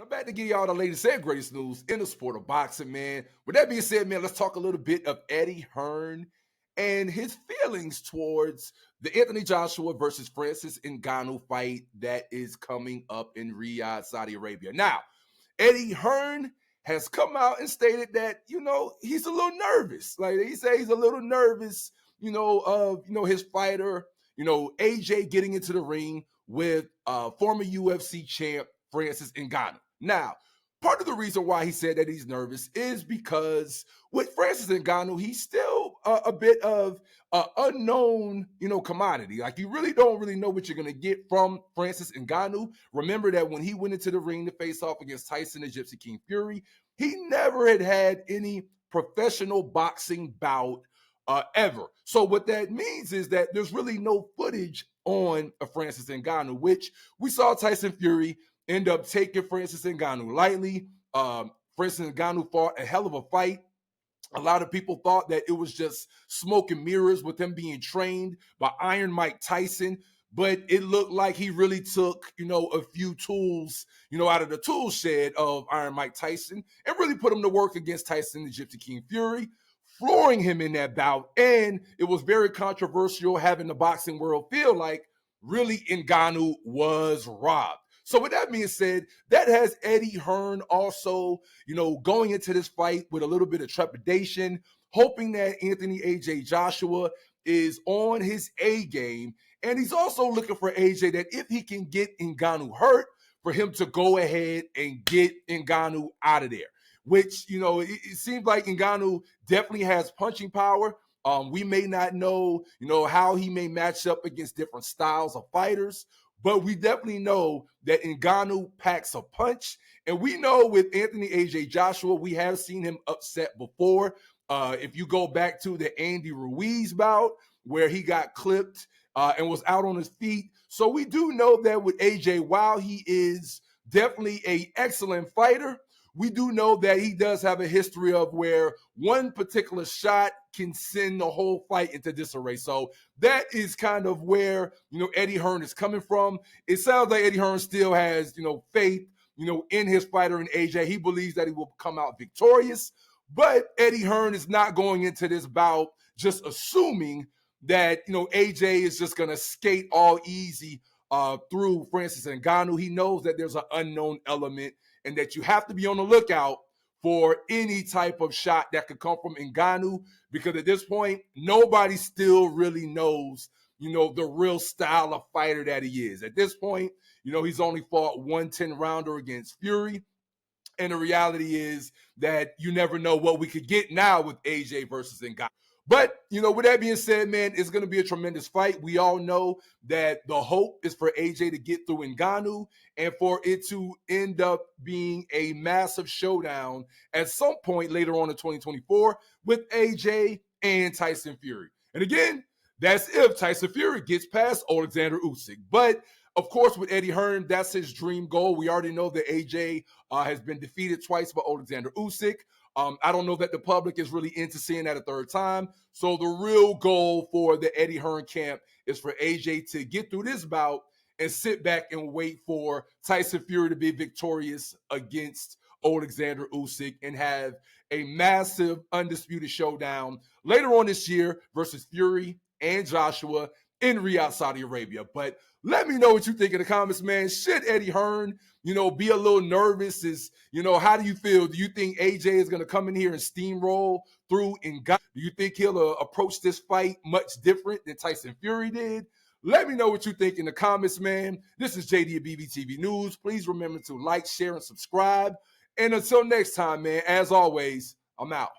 I'm back to give y'all the latest and greatest news in the sport of boxing, man. With that being said, man, let's talk a little bit of Eddie Hearn and his feelings towards the Anthony Joshua versus Francis Ngannou fight that is coming up in Riyadh, Saudi Arabia. Now, Eddie Hearn has come out and stated that, he's a little nervous. Like he said, he's a little nervous, of, his fighter, AJ getting into the ring with former UFC champ Francis Ngannou. Now, part of the reason why he said that he's nervous is because with Francis Ngannou, he's still a bit of an unknown, commodity. Like you really don't know what you're going to get from Francis Ngannou. Remember that when he went into the ring to face off against Tyson the Gypsy King Fury, he never had any professional boxing bout ever. So what that means is that there's really no footage on Francis Ngannou, which we saw Tyson Fury end up taking Francis Ngannou lightly. Francis Ngannou fought a hell of a fight. A lot of people thought that it was just smoke and mirrors with him being trained by Iron Mike Tyson, but it looked like he really took, a few tools, out of the tool shed of Iron Mike Tyson and really put him to work against Tyson the Gypsy King Fury, flooring him in that bout. And it was very controversial, having the boxing world feel like really Ngannou was robbed. So with that being said, that has Eddie Hearn also, going into this fight with a little bit of trepidation, hoping that Anthony AJ Joshua is on his A game. And he's also looking for AJ that if he can get Ngannou hurt, for him to go ahead and get Ngannou out of there. Which, it seems like Ngannou definitely has punching power. We may not know, how he may match up against different styles of fighters, but we definitely know that Ngannou packs a punch. And we know with Anthony AJ Joshua, we have seen him upset before. If you go back to the Andy Ruiz bout where he got clipped and was out on his feet. So we do know that with AJ, while he is definitely an excellent fighter, we do know that he does have a history of where one particular shot can send the whole fight into disarray. So that is kind of where, Eddie Hearn is coming from. It sounds like Eddie Hearn still has, faith, in his fighter in AJ. He believes that he will come out victorious, but Eddie Hearn is not going into this bout just assuming that, AJ is just going to skate all easy through Francis Ngannou. He knows that there's an unknown element and that you have to be on the lookout for any type of shot that could come from Ngannou, because at this point, nobody still really knows, the real style of fighter that he is. At this point, he's only fought one 10-rounder against Fury. And the reality is that you never know what we could get now with AJ versus Ngannou. But, with that being said, man, it's going to be a tremendous fight. We all know that the hope is for AJ to get through Ngannou and for it to end up being a massive showdown at some point later on in 2024 with AJ and Tyson Fury. And again, that's if Tyson Fury gets past Alexander Usyk. But of course, with Eddie Hearn, that's his dream goal. We already know that AJ has been defeated twice by Alexander Usyk. I don't know that the public is really into seeing that a third time. So the real goal for the Eddie Hearn camp is for AJ to get through this bout and sit back and wait for Tyson Fury to be victorious against Alexander Usyk and have a massive undisputed showdown later on this year versus Fury and Joshua in Riyadh, Saudi Arabia. But let me know what you think in the comments, man. Should Eddie Hearn, be a little nervous? How do you feel? Do you think AJ is going to come in here and steamroll through Ngannou? Do you think he'll approach this fight much different than Tyson Fury did? Let me know what you think in the comments, man. This is JD at Bvtvnews. Please remember to like, share, and subscribe. And until next time, man, as always, I'm out.